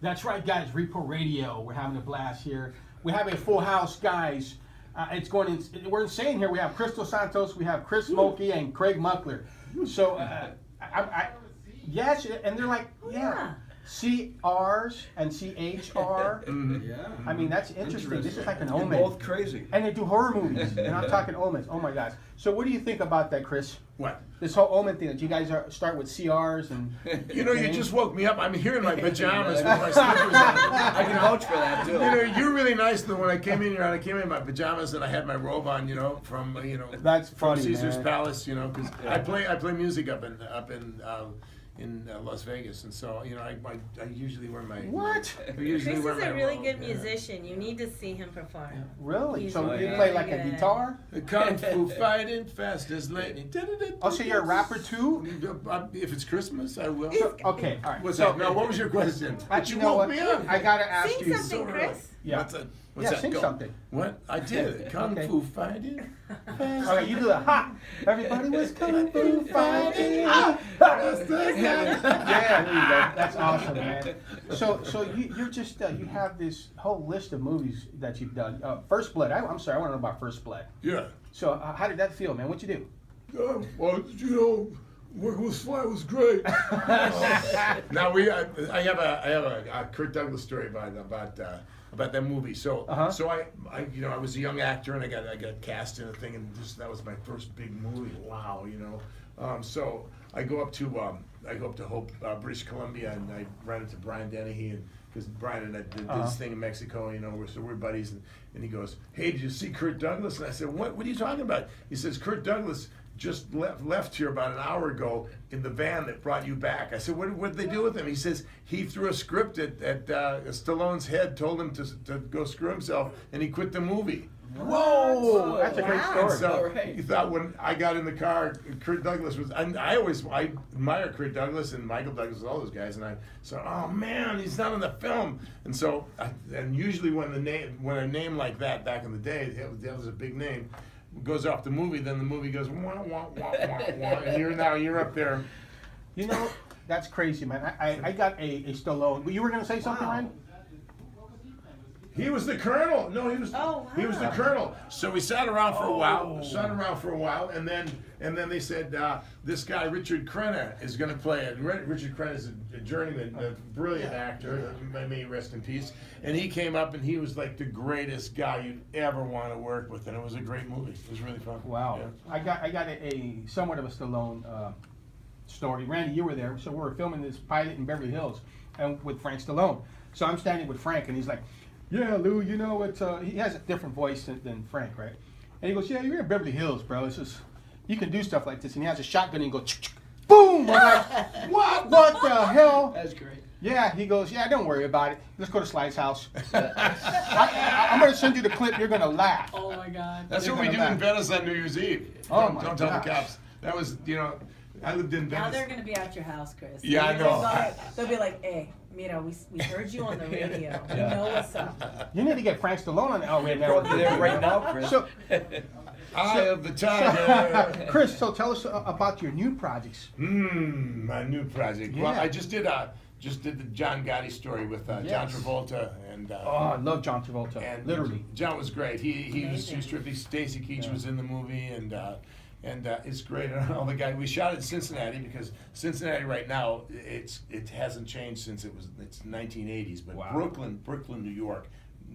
That's right, guys. Repo Radio. We're having a blast here. We have a full house, guys. We're insane here. We have Crystal Santos, we have Chris Smokey, and Craig Muckler. So, yes, and they're like, yeah. CRs and CHR. Yeah. I mean, that's interesting. This is like an omen. Both crazy. And they do horror movies. And I'm talking omens. Oh my gosh. So what do you think about that, Chris? What? This whole omen thing that you guys start with CRs and... You know, you just woke me up. I'm here in my pajamas with my slippers on. I can vouch for that, too. You know, you're really nice though. When I came in here, I came in my pajamas and I had my robe on, you know, from That's from funny, Caesar's man. Palace, you know, because I play music up in Las Vegas, and so I usually wear my What? I usually Chris wear is my a really robe, good yeah. musician. You need to see him perform. Really? He's So you really play like a good. guitar? The Kung Fu fighting fast as lightning. Oh, so you're a rapper too? If it's Christmas, I will. Okay, all right. What's So- up? Now, what was your question? You know what? me up. I gotta ask Sing you. something, Chris. Yeah. What's that? What's Yeah, that? sing Go. something. What? I did. Kung Okay. Fu fighting. Fast. All right, you do the ha. Everybody was kung fu fighting. That's that. Yeah, there you go. That's awesome, man. So you're just you have this whole list of movies that you've done. First Blood. I'm sorry, I want to know about First Blood. Yeah. So how did that feel, man? What'd you do? Well, working with Sly was great. Now I have a Kirk Douglas story about that movie. So so I was a young actor and I got cast in a thing, and that was my first big movie. Wow, so I go up to Hope, British Columbia, and I ran into Brian Dennehy, and because Brian and I did this thing in Mexico, we're buddies, and he goes, "Hey, did you see Kirk Douglas?" And I said, "What are you talking about?" He says, "Kirk Douglas just left here about an hour ago in the van that brought you back." I said, what did they do with him? He says he threw a script at Stallone's head, told him to go screw himself, and he quit the movie. Whoa, that's a great Wow. story. So Right. he thought when I got in the car, Kirk Douglas was, and I admire Kirk Douglas and Michael Douglas, all those guys, and I said, "Oh man, he's not in the film." And so, and usually when a name like that back in the day, that was a big name, goes off the movie, then the movie goes wah wah wah wah wah, and you're up there. You know, that's crazy, man. I got a Stallone. You were gonna say something, Ryan? He was the colonel. No, he was. Oh, wow. He was the colonel. So we sat around for a while. And then they said this guy Richard Crenna is going to play it. Richard Crenna is a journeyman, a brilliant actor. May he rest in peace. And he came up and he was like the greatest guy you'd ever want to work with, and it was a great movie. It was really fun. Wow. Yeah. I got a somewhat of a Stallone story. Randy, you were there. So we were filming this pilot in Beverly Hills, and with Frank Stallone. So I'm standing with Frank, and he's like, "Yeah, Lou, it's he has a different voice than Frank, right?" And he goes, "Yeah, you're in Beverly Hills, bro. It's just you can do stuff like this." And he has a shotgun, and he goes, boom! I'm like, what the hell? That's great. Yeah, he goes, "Yeah, don't worry about it. Let's go to Sly's house." I'm going to send you the clip. You're going to laugh. Oh my God. That's You're what we gonna do in laugh. Venice on New Year's Eve. Oh, Don't my tell the gosh. cops. That was, I lived in Now Venice. they're gonna be at your house, Chris. Yeah, I know. They'll be like, "Hey, Mira, we heard you on the radio. We know what's up." You need to get Frank Stallone on the L right now. There right now, Chris. So, Eye of the tiger. Chris, so tell us about your new projects. My new project. Well, Yeah. I just did the John Gotti story with John Yes. Travolta and. Oh, I love John Travolta. And Literally. John was great. He was Amazing. terrific. Stacy Keach was in the movie, and it's great. And all the guys. We shot it in Cincinnati because Cincinnati right now it hasn't changed since it's 1980s. But Wow. Brooklyn, New York,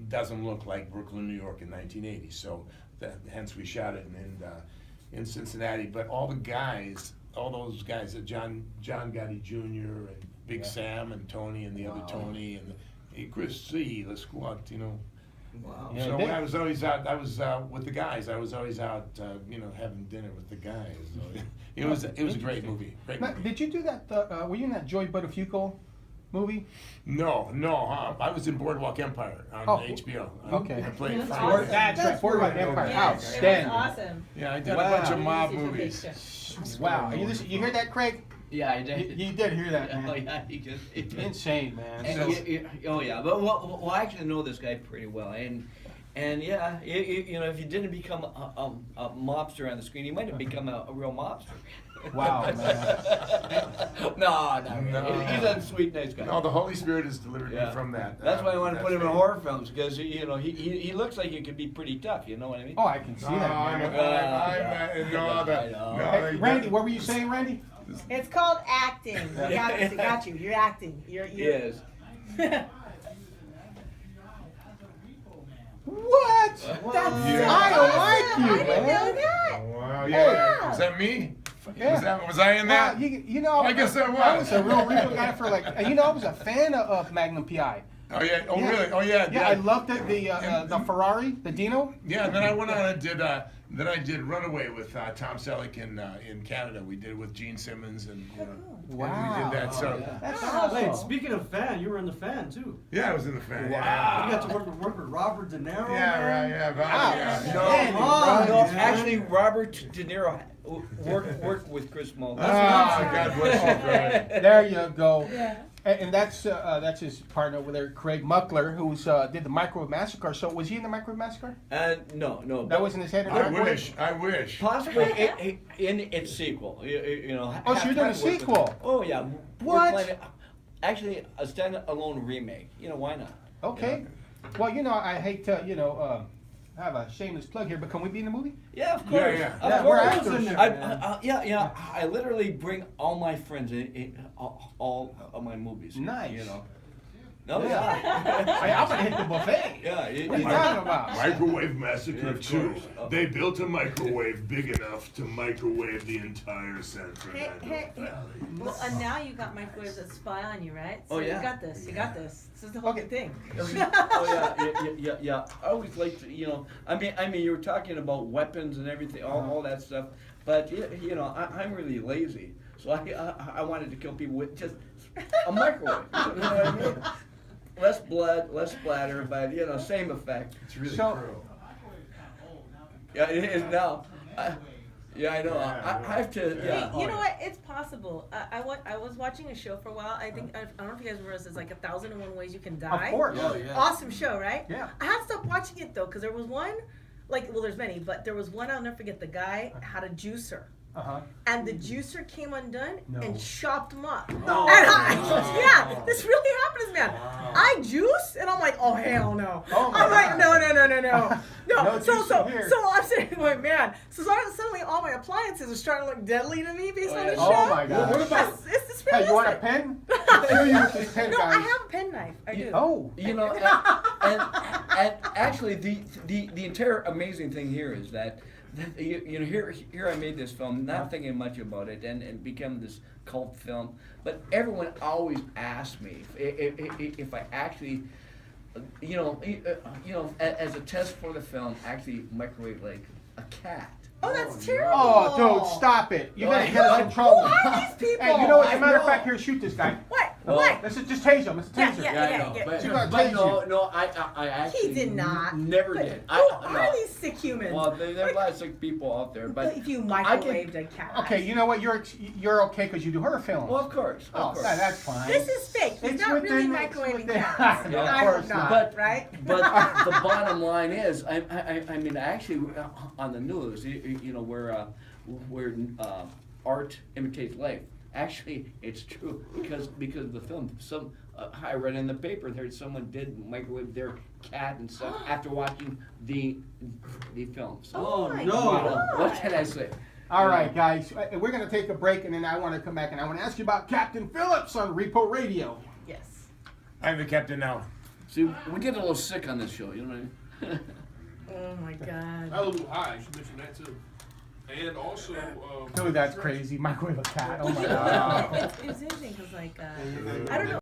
doesn't look like Brooklyn, New York in 1980s. So hence we shot it in Cincinnati. But all the guys, all those guys, John Gotti Jr. and Big Sam and Tony and the other Tony and Chris C. The squad, Wow. Yeah, so they- I was always out. I was with the guys. I was always out, having dinner with the guys. So it was a great movie. Great Now, movie. did you do that? Were you in that Joy Buttafuoco movie? No. I was in Boardwalk Empire on Oh, HBO. okay. I played That's Frank. awesome. That's right. Boardwalk Empire. Yes, it was Outstanding. awesome. Yeah, I did Wow. a bunch of Easy mob to movies. picture. Wow. You hear that, Craig? Yeah, I did. You did hear that, Oh man. yeah, he just. Insane, man. And, So- oh yeah, but well, I actually know this guy pretty well, and And yeah, you know, if you didn't become a mobster on the screen, you might have become a real mobster. Wow, man. No. He's a sweet, nice guy. No, the Holy Spirit has delivered me Yeah. from that. That's why I want to put him in right. horror films because you know he looks like he could be pretty tough. You know what I mean? Oh, I can see No, that. I'm, Man. I know. Hey, Randy, what were you saying, Randy? It's called acting. Got you. You're acting. You're Yes. What? That's Yeah. I don't like I you, didn't man. know that. Wow, yeah. Yeah. Was that me? Yeah. Was I in that? Well, you know, I guess I was. I was a real guy for like, and you know, I was a fan of Magnum PI. Oh yeah. Oh Yeah. really? Oh yeah. Yeah, I loved it. The Ferrari, the Dino. Yeah, and then I went on and did. Then I did Runaway with Tom Selleck in Canada. We did it with Gene Simmons and and we Wow. did that. So That's Wait, awesome. speaking of fan, you were in the fan too. yeah, I was in the fan. You got to work with Robert De Niro. Yeah, man. right. Yeah, Wow. yeah. No, Randy, no, man. actually, Robert De Niro worked with Chris Mull. Oh, God bless you, Brian. There you go. Yeah. And that's his partner over there, Craig Muckler, who's did the Microwave Massacre. So was he in the Microwave Massacre? No. That was in his head. I wish. Possibly in its sequel. You know. Oh, so you're doing a half-time work with- sequel? Oh yeah. What? We're planning, actually, a standalone remake. You know why not? Okay. Well, you know, I hate to have a shameless plug here, but can we be in the movie? Yeah, of course. Yeah. Yeah, Of we're course. actors. Yeah. I literally bring all my friends in all of my movies. Nice. You know. No, Yeah. yeah. I'm gonna hit the buffet. Yeah. What are you talking about? Microwave Massacre Yeah, of 2. course. They built a microwave big enough to microwave the entire San Hey, Fernando hey, hey. Valley. Well, and now you got microwaves that spy on you, right? Oh, yeah. You got this. You got this. This is the whole Okay. good thing. Oh yeah. I always like to, you know. I mean, you were talking about weapons and everything, all that stuff. But you know, I'm really lazy, so I wanted to kill people with just a microwave. You know what I mean? Less blood, less splatter, but you know, same effect. It's really So- cruel. Yeah, it is now. Yeah, I know. I have to. Yeah. Hey, you know what? It's possible. I was watching a show for a while. I think I don't know if you guys remember. It's like 1,001 Ways You Can Die. Of course. Oh, yeah. Awesome show, right? Yeah. I had to stop watching it though because there was one, well, there's many, but there was one I'll never forget. The guy had a juicer. Uh-huh. And the juicer came undone No. and chopped him up. No. And yeah, this really happened to this man. I juice, and I'm like, oh hell no. Oh, my I'm like, God. no. No So juicing here. I'm sitting going, man. So suddenly all my appliances are starting to look deadly to me based on the show. Oh my God. What about? It's Hey, you want a realistic. pen? I'll kill you with this pen, No, guys. I have a penknife. I do. Oh. You know, and actually, the entire amazing thing here is that you know, here I made this film, not thinking much about it, and it became this cult film. But everyone always asks me if I actually, you know, as a test for the film, actually microwave like a cat. Oh, that's terrible. Oh, dude, stop it. You're gonna get us in trouble. Who are these people? Hey, you know what? As a matter of I fact, here, shoot this guy. What? Oh. What? Let's just tase him. Let's tase him. Yeah. But, She's gonna but tase no, I actually He did not. never But did. Who are these sick humans? Well, there are a lot of sick people out there, but if you I can- microwaved a cat. Okay, you know what? You're okay because you do horror films. Well, of course. Oh, that's fine. This is fake. He's It's not really within- it's microwaving within- cats. No, of I course hope not. not. Right? But the bottom line is, I mean, actually, on the news, you know, where art imitates life. Actually, it's true because of the film. I read in the paper that someone did microwave their cat and stuff after watching the film. So, Oh my no. God. what can I say? All right, guys. We're going to take a break, and then I want to come back, and I want to ask you about Captain Phillips on Repo Radio. Yes. I'm the captain now. See, we get a little sick on this show. You know what I mean? Oh my God. A little high. You should mention that too. And also, Dude, that's crazy. Microwave a cat. Oh, my God. It's interesting because, like, I don't know.